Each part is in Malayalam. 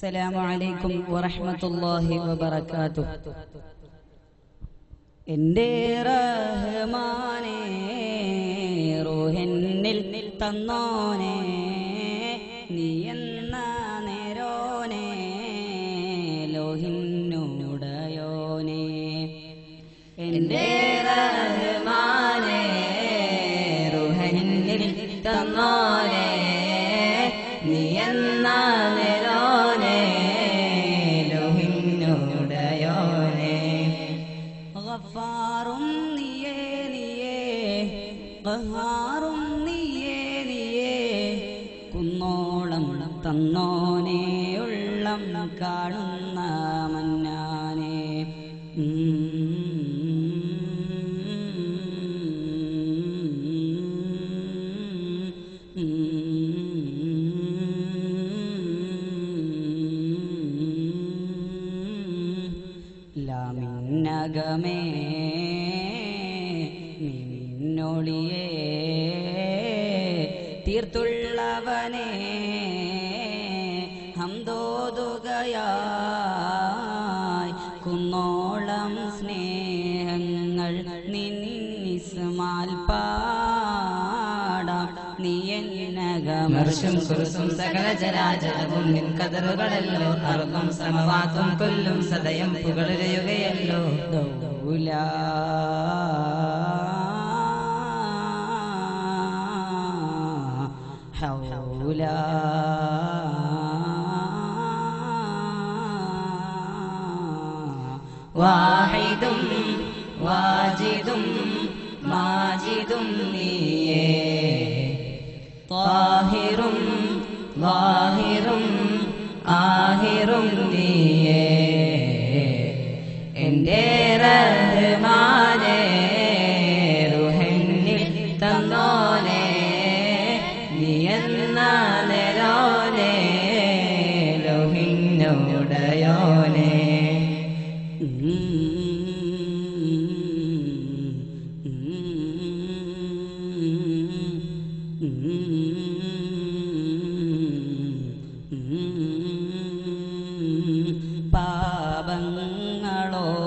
അസ്സലാമു അലൈക്കും വറഹ്മത്തുള്ളാഹി വബറകാതുഹു. എൻ്റെ റഹ്മാനേ റൂഹന്നിൽ തന്നോനേ നീ എന്ന നേരോനേ ലോഹിന്നുടയോനേ. എൻ്റെ റഹ്മാനേ റൂഹന്നിൽ തന്നോനേ നീ എന്ന നേരോനേ ലോഹിന്നുടയോനേ. ഗഫാറും നീയേ നീയേ ഖഹാറും നീയേ നീയേ കുന്നോളം തന്നോനേ ഉള്ളം കാണുന്ന മന്നാനേ. ലാമിന്നകമേ മിന്നൊളിയേ തീർത്തുള്ളവനേ ഹംദോതുകയായി കുന്നോളം സ്നേഹങ്ങൾ നിന്നിസ്മാൽ പാടാം. നീ എന്നകമർശും കുറുസും സകല ചരാചരവും നിൻ കതറുകളല്ലോ. അർക്കും സമവാത്തും കൊല്ലും സദയം പുകളുരയുകയല്ലോ. ദൗലാ ഹൗലാ വാഹിദും വാജിദും മാജിദും നീയേ താഹിറും വാഹിറും ആഹിറും നീയേ. എൻ്റെ റഹ്മാനേ റൂഹന്നിൽ തന്നോനേ നീ എന്ന നേരോനേ ലോഹിന്നുടയോനേ.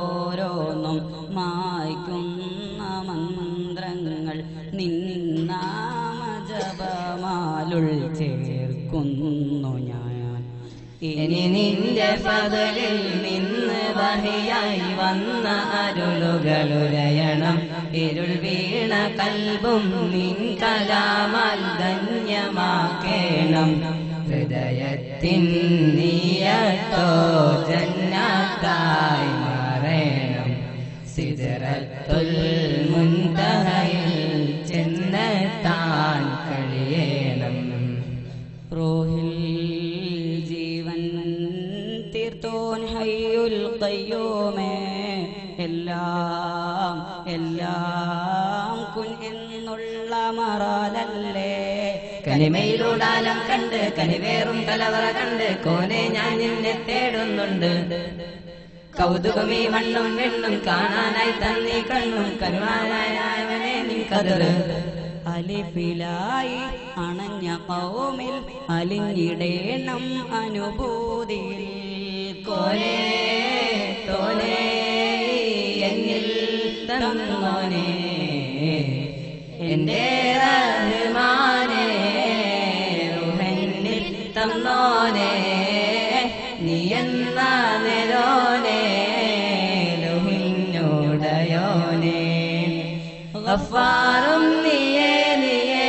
പാപങ്ങളോരോന്നും മായ്ക്കുന്ന മന്ത്രങ്ങൾ നിന്നാമജപമാലുൾ ചേർക്കുന്നു ഞാൻ. ഇനി നിന്റെ ഫദലിൽ നിന്ന് വഹിയായി വന്ന അരുളുകളുരയണം. ഇരുൾ വീണ കൽബും നിൻ കലാമാൽ ധന്യമാക്കേണം. ഹൃദയത്തിൻ നിയത്തോ ജന്നത്തായി മാറേണം. സിദ്റത്തുൽ മുൻതഹയിൽ ചെന്നെത്താൻ കഴിയണം. റൂഹിൽ ജീവൻ തീർത്തോൻ ഹയ്യുൽ ഖയ്യൂമേ എല്ലാം എല്ലാം കുൻ എന്നുള്ള മറാലല്ലേ. കനിമയിലൂടാലം കണ്ട് കനിവേറും കലവറ കണ്ട് കോനെ ഞാൻ നിന്നെ തേടുന്നുണ്ട്. കൗതുകമീ മണ്ണും വെണ്ണും കാണാനായി തന്നീ കണ്ണും കരുവാനായവനെ നീ കതറ്. അലിഫിലായി അണഞ്ഞ കൗമിൽ അലിഞ്ഞിടേണം അനുഭൂതിയിൽ. കോനെ തോനെ എന്നിൽ തന്നോനേ എൻ്റെ റഹ്മാനേ റൂഹന്നിൽ തന്നോനേ നീ എന്ന നേരോനേ ലോഹിന്നുടയോനേ. ഗഫാറും നീയേ നീയേ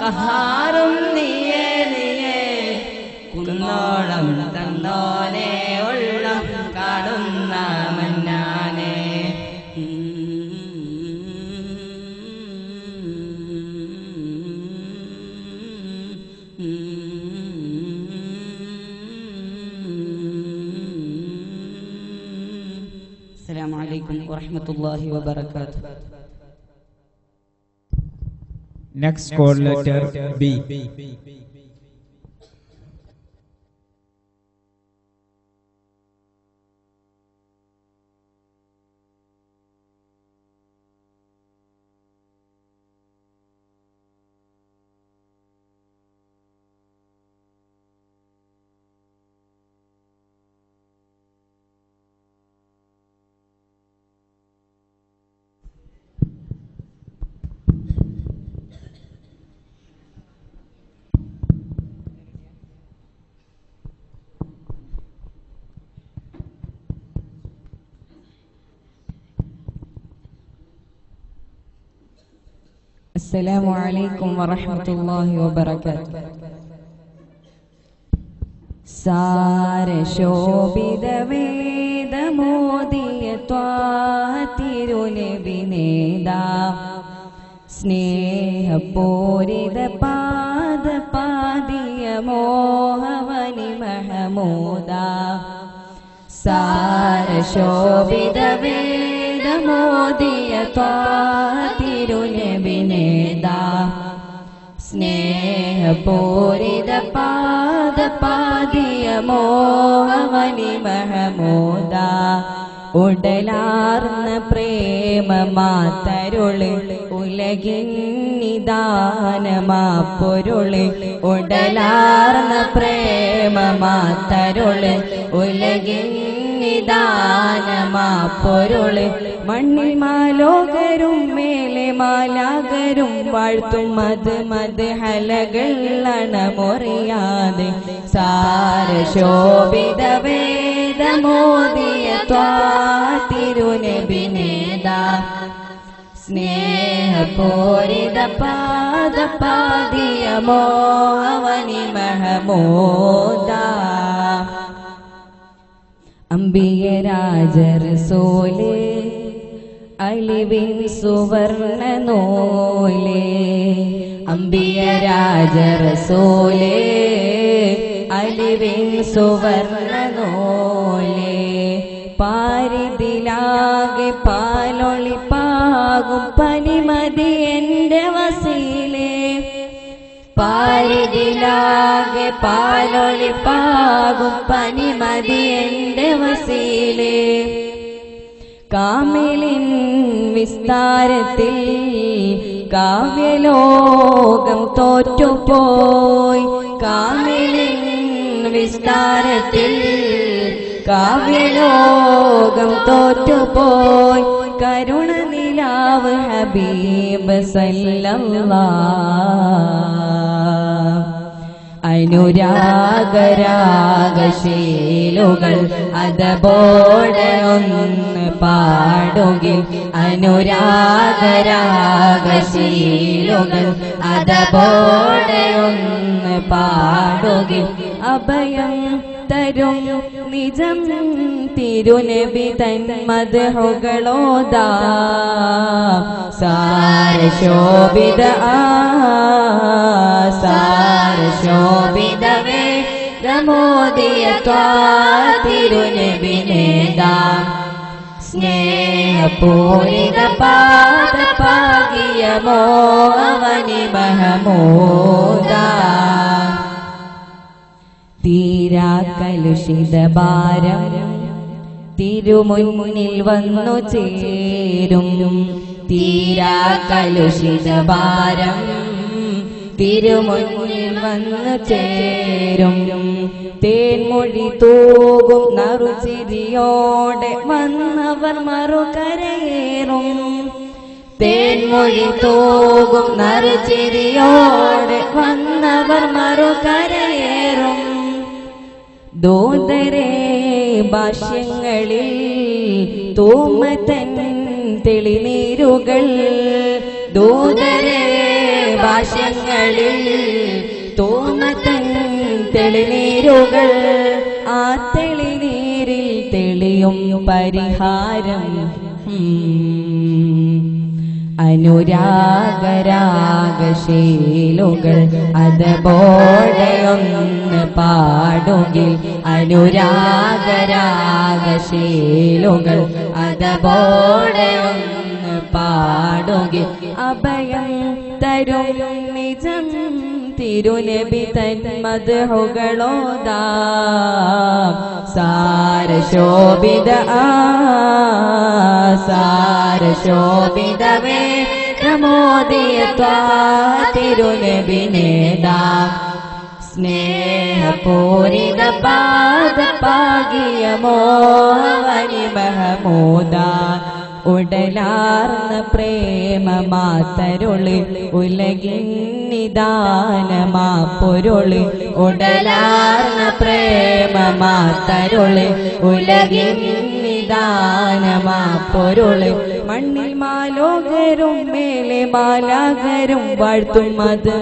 ഖഹാറും നീയേ നീയേ കുന്നോളം തന്നോനേ ഉള്ളം കാണുന്ന മന്നാനേ. അസ്സലാമു അലൈക്കും വറഹ്മത്തുള്ളാഹി വബറകാതുഹു. Next call letter B. അസ്സലാമു അലൈക്കും വറഹ്മത്തുള്ളാഹി വബറകാതുഹു. സാരശോഭിത വേദമോദിയ തിരുനബിനേദാ സ്നേഹപൂരിത പാദപാദിയ മോഹവനി മഹമൂദാ സാരശോഭിത വേദമോദിയ തിരുനബിനേദാ സ്നേഹപൂരിത പാദപാദിയ മോഹവനി മഹമൂദാ ഉടലാർന്ന പ്രേമമാതരുള് ഉലകിന്നിദാനമാപ്പൊരുള് ഉടലാർന്ന പ്രേമമാതരുള് ഉലകിന്നിദാനമാപ്പൊരുള് മണ്ണിൽ മാലോകരും മേലെ മാലാകരും വാഴ്ത്തും മത് ഹലകൾ അണമുറിയാതെ സാരശോഭിത വേദമോദിയ തിരുനബിനേദാ സ്നേഹപൂരിത പാദപാദിയ മോഹവനി മഹമൂദാ അംബിയ രാജറസൂലേ അലിവിൻ സുവർണ നൂലേ അംബിയ രാജറസൂലേ അലിവിൻ സുവർണ നൂലേ പാരിതിലാകെ പാലൊളിപ്പാകും പനിമതി എന്റെ വസീലേ പാരിതിലാകെ പാലൊളിപ്പാകും പനിമതി എന്റെ വസീലേ കാമിലിൻ വിസ്താരത്തിൽ കാവ്യലോകം തോറ്റുപോയി കാമിലിൻ വിസ്താരത്തിൽ കാവ്യലോകം തോറ്റുപോയി കരുണ നിലാവ് ഹബീബ് സല്ലല്ലാഹ് അനുരാഗരാഗശീലുകൾ അതബോടെ ഒന്ന് പാടുകിൽ അനുരാഗരാഗശീലുകൾ അതബോടെ ഒന്ന് പാടുകിൽ അഭയം തരും നിജം തിരുനബി തൻ മദ്ഹുകളോദാ സാരശോഭിത സാരശോഭിത വേദമോദിയ തിരുനബിനേദാ സ്നേഹപൂരിത പാദപാദിയ മോഹവനി മഹമൂദാ തീരാ കലുഷിത ഭാരം തിരുമുന്നിൽ വന്നു ചേരും തീരാ കലുഷിത ഭാരം തിരുമുന്നിൽ വന്നു ചേരും തേൻമൊഴി തൂകും നറുചിരിയോടെ വന്നവർ മറുകരയേറും തേൻമൊഴി തൂകും നറുചിരിയോടെ വന്നവർ മറുകരയേറും ദൂതരേ ഭാഷ്യങ്ങളിൽ തൂമതൻ തെളിനീരുകൾ ദൂതരേ ഭാഷ്യങ്ങളിൽ തൂമതൻ തെളിനീരുകൾ ആ തെളിനീരിൽ തെളിയും പരിഹാരം അനുരാഗരാഗശീലുകൾ അതബോടെ ഒന്ന് പാടുകിൽ അനുരാഗരാഗശീലുകൾ അതബോടെ ഒന്ന് പാടുകിൽ അഭയം തരും നിജം തിരുനബി തൻ മദ്ഹുകളോദാ സാരശോഭിത സാരശോഭിത വേദമോദിയ തിരുനബിനേദാ സ്നേഹപൂരിത പാദപാദിയ മോഹവനി മഹമൂദാ ഉടലാർന്ന പ്രേമമാതരുള് ഉലകിന്നിദാനമാപ്പൊരുള് ഉടലാർന്ന പ്രേമമാതരുള് ഉലകിന്നിദാനമാപ്പൊരുള് നിദാനമാ പൊരുള് മണ്ണിൽ മാലോകരും മേലെ മാലാകരും വാഴ്ത്തും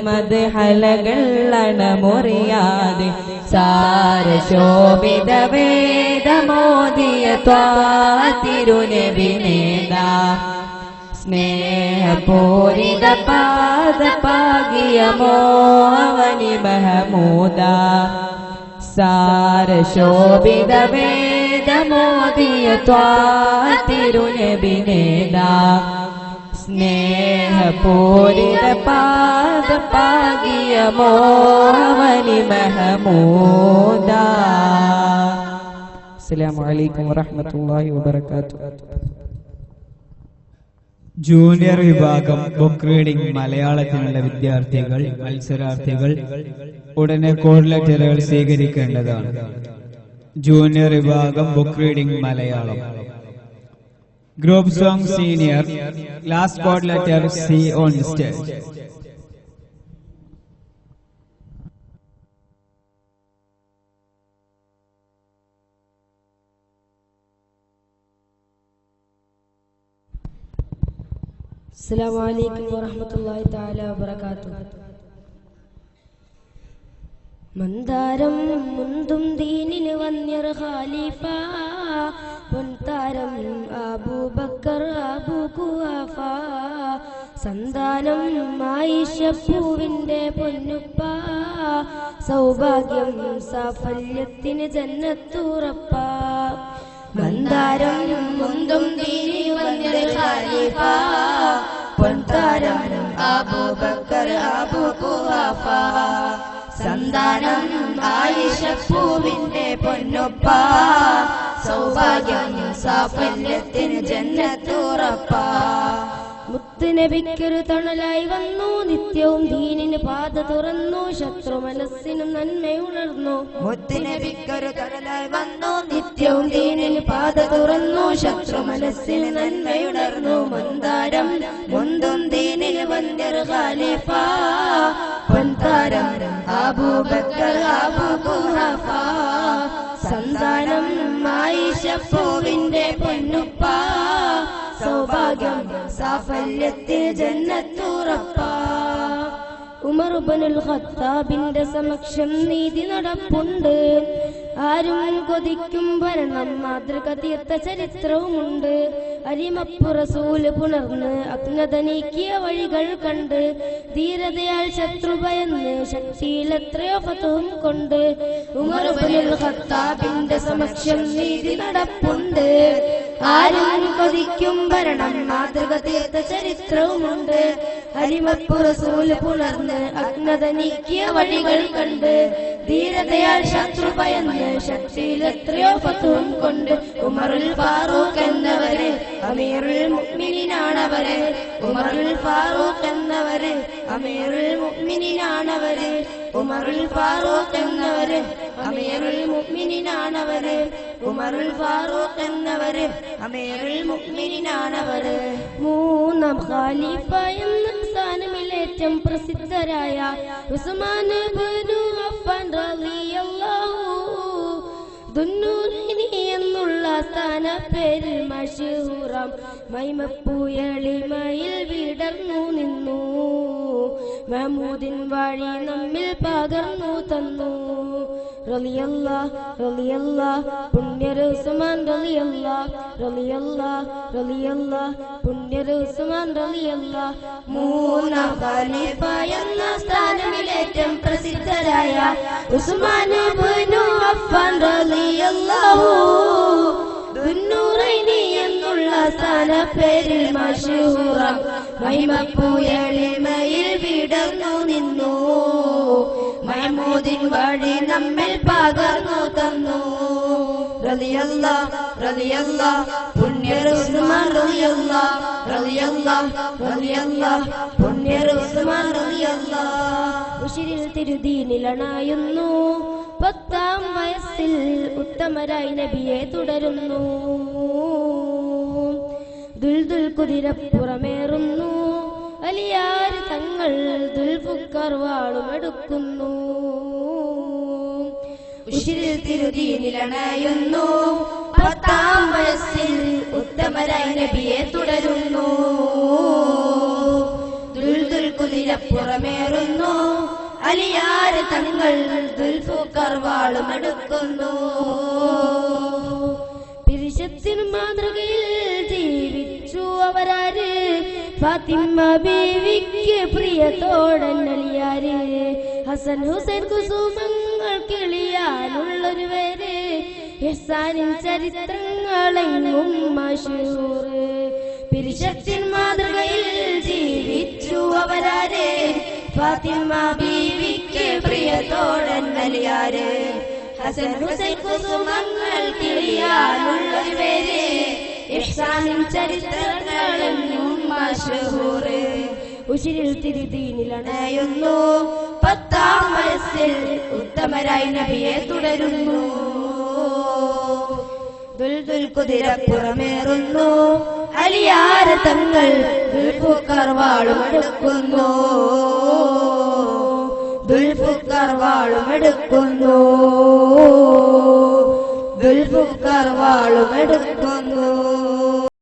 മത് ഹലകൾ അണമുറിയാതെ സാരശോഭിത വേദമോദിയ തിരുനബിനേദാ സ്നേഹപൂരിത പാദപാകിയ മോവനി മഹമൂദ സാരശോഭിത വേദമോദിയ തിരുനബിനേദാ സ്നേഹപൂരിത പാദപാകിയ മോവനി മഹമൂദ. അസ്സലാമു അലൈക്കും വറഹ്മത്തുള്ളാഹി വബറകാതുഹു. ജൂനിയർ വിഭാഗം ബുക്ക് റീഡിംഗ് മലയാളത്തിനുള്ള വിദ്യാർത്ഥികൾ മത്സരാർത്ഥികൾ ഉടനെ കോഡ് ലെറ്ററുകൾ സ്വീകരിക്കേണ്ടതാണ്. ജൂനിയർ വിഭാഗം book reading Malayalam. Group song senior last code letter C on stage. അസ്സലാമു അലൈക്കും വറഹ്മത്തുള്ളാഹി തആല വബറകാതുഹു. മന്ദാരം മുന്തും ദീനിന് വന്യർ ഖലീഫ പൊൻതാരം അബൂബക്കർ അബൂ ഖുഹാഫ സന്താനം ആയിഷപ്പൂവിന്റെ പൊന്നുപ്പ സൗഭാഗ്യം സാഫല്യത്തിന് ജന്നത്തുറപ്പ. മന്ദാരം മുന്തും ദീനിന് വന്യർ ഖലീഫ പൊൻതാരം അബൂബക്കർ അബൂ ഖുഹാഫ സന്താനം ആയിഷപ്പൂവിന്റെ പൊന്നുപ്പ സൗഭാഗ്യം സാഫല്യത്തിന് ജന്നത്തുറപ്പ. മുത്തുനബിക്കൊരു തണലായി വന്നു നിത്യവും ദീനിന് പാത തുറന്നു ശത്രു മനസ്സിനും നന്മയുണർന്നു. മുത്തുനബിക്കൊരു തണലായി വന്നു നിത്യവും ദീനിന് പാത തുറന്നു ശത്രു മനസ്സിന് നന്മയുണർന്നു. മന്ദാരം മുന്തും ദീനിന് വന്യർ ഖലീഫ പൊൻതാരം അബൂബക്കർ അബൂ ഖുഹാഫ സന്താനം ആയിഷപ്പൂവിന്റെ പൊന്നുപ്പ സൗഭാഗ്യം സാഫല്യത്തിന് ജന്നത്തുറപ്പ. ഉമർ ഇബ്നുൽ ഖത്താബിന്റെ സമക്ഷം നീതി നടപ്പുണ്ട്. ആരും കൊതിക്കും ഭരണം മാതൃക തീർത്ത ചരിത്രവുമുണ്ട്. അരിമപ്പു റസൂല് പുണർന്ന് അജ്ഞത നീക്കിയ വഴികൾ കണ്ട് ധീരതയാൽ ശത്രു ഭയന്ന് ശക്തിയിൽ എത്രയോ ഫതഹും കൊണ്ട്. ഉമർ ഇബ്നുൽ ഖത്താബിന്റെ സമക്ഷം നീതി നടപ്പുണ്ട്. ആരും കൊതിക്കും ഭരണം മാതൃക തീർത്ത ചരിത്രവുമുണ്ട്. അരിമപ്പു റസൂല് പുണർന്ന് അജ്ഞത നീക്കിയ വഴികൾ കണ്ട് ധീരതയാൽ ശത്രു ഭയന്ന് ശക്തിയിൽ എത്രയോ ഫതഹും കൊണ്ട്. ഉമറുൽ ഫാറൂഖ് എന്നവര് അമീറുൽ മുഅ്മിനീനാണവര്. ഉമറുൽ ഫാറൂഖ് എന്നവര് അമീറുൽ മുഅ്മിനീനാണവര്. ഉമറുൽ ഫാറൂഖ് എന്നവര് അമീറുൽ മുഅ്മിനീനാണവര്. ഉമറുൽ ഫാറൂഖ് എന്നവര് അമീറുൽ മുഅ്മിനീനാണവര്. മൂന്നാം ഖലീഫ എന്ന സ്ഥാനമിലേറ്റം പ്രസിദ്ധരായ ഉസ്മാൻ ഇബ്നു അഫ്ഫാൻ റളിയല്ലാഹു ദുന്നൂറിനി എന്നുള്ള സ്ഥാനപ്പേരിൽ മശഹൂറാം മൈമപ്പൂയളിമയിൽ വിടർന്നു നിന്നു. മഹമൂദിൻ വഴി നമ്മിൽ പകർന്നു തന്നു. റളിയല്ലാഹ് റളിയല്ലാഹ് പുണ്യർ ഉസ്മാൻ റളിയല്ലാഹ് റളിയല്ലാഹ് റളിയല്ലാഹ് പുണ്യർ ഉസ്മാൻ റളിയല്ലാഹ്. മൂന്നാം ഖലീഫ എന്ന സ്ഥാനമിലേറ്റം പ്രസിദ്ധരായ ഉസ്മാൻ ഇബ്നു അഫ്ഫാൻ റളിയല്ലാഹു ദുന്നൂറൈനി എന്നുള്ള സ്ഥാനപ്പേരിൽ മശഹൂറാം മഹിമപ്പൂയളിമയിൽ വിടർന്നു നിന്നു. മഹമൂദിൻ വഴി നമ്മിൽ പകർന്നു തന്നു. റളിയല്ലാഹ് റളിയല്ലാഹ് പുണ്യർ ഉസ്മാൻ റളിയല്ലാഹ് റളിയല്ലാഹ് റളിയല്ലാഹ് പുണ്യർ ഉസ്മാൻ റളിയല്ലാഹ്. ഉശിരിൽ തിരുദീനിലണായുന്നു. 10-ാം വയസ്സിൽ ഉത്തമരായി നബിയെ തുടരുന്നു. ദുൽദുൽ കുതിരപ്പുറമേറുന്നു. അലിയാർ തങ്ങൾ ദുൽഫുക്കർ വാളുമെടുക്കുന്നു. ഉശിരിൽ തിരുദീനിലണയുന്നു. 10-ാം വയസ്സിൽ ഉത്തമരായി നബിയെ തുടരുന്നു. ദുൽദുൽ കുതിരപ്പുറമേറുന്നു. അലിയാര് തങ്ങൾ ദുൽഫുക്കർ വാളുമെടുക്കുന്നു. പിരിശത്തിന് മാതൃകയിൽ ജീവിച്ചു അവരാര്. ഫാത്തിമ ബീവിക്ക് പ്രിയത്തോടൻ അലിയാര്. ഹസൻ ഹുസൈൻ കുസുമങ്ങൾ കിളിയാനുള്ളൊരു പേര്. ഇഹ്സാനിൻ ചരിത്രങ്ങളെങ്ങും മശൂർ. പിരിശത്തിൻ മാതൃകയിൽ ജീവിച്ചു അവരാര്. ഫാത്തിമ ബീവിക്ക് പ്രിയത്തോടൻ അലിയാര്. ഹസൻ ഹുസൈൻ കുസുമങ്ങൾ കിളിയാനുള്ളൊരു പേര്. ഇഹ്സാനിൻ ചരിത്രങ്ങളെങ്ങും മശൂർ. ഉശിരിൽ തിരുദീനിലണയുന്നു. 10-ാം വയസ്സിൽ ഉത്തമരായി നബിയെ തുടരുന്നു. ദുൽദുൽ കുതിരപ്പുറമേറുന്നു. അലിയാര് തങ്ങൾ ദുൽഫുക്കർ വാളുമെടുക്കുന്നു. ദുൽഫുക്കർ വാളുമെടുക്കുന്നു. ദുൽഫുക്കർ വാളുമെടുക്കുന്നു.